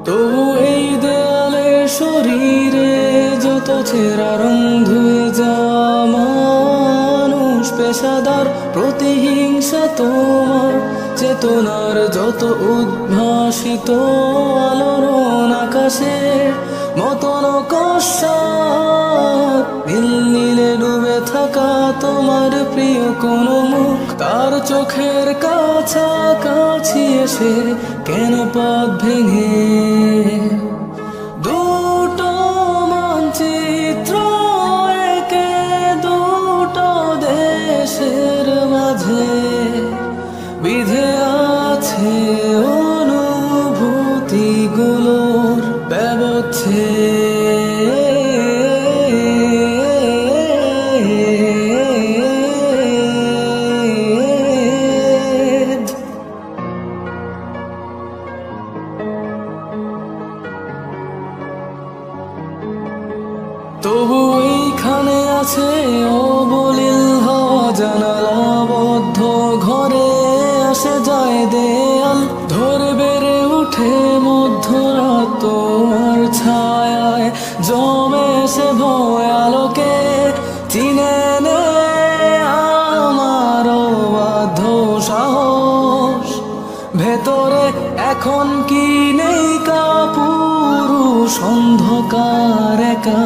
তবু এই দেয়ালে শরীরে যত ছেঁড়া রং ধুয়ে যাওয়া মানুষ, পেশাদার প্রতিহিংসা তোমার চেতনার যত উদ্ভাসিত আলোড়ন, আকাশের মতন কষাত নীল নীলে ডুবে থাকা তোমার প্রিয় কোন মুখ, তার চোখের কাছাকাছি এসে কেন পথ ভেঙে দুটো মানচিত্র একে দুটো দেশের মাঝে বিধে আছে অনুভূতিগুলোর ব্যবচ্ছেদ। তবু এইখানে আছে অবলীল হওয়া জানালাবদ্ধ ঘরে, আসে যায় দেয়াল ধরে বেড়ে উঠে মধ্যরাত তোমার ছায়ায় জমে সে ভয় আলোকে চিনে নে আমার বাধ্য সাহস, ভেতরে এখন কি নেই কাপুরুষ অন্ধকার একা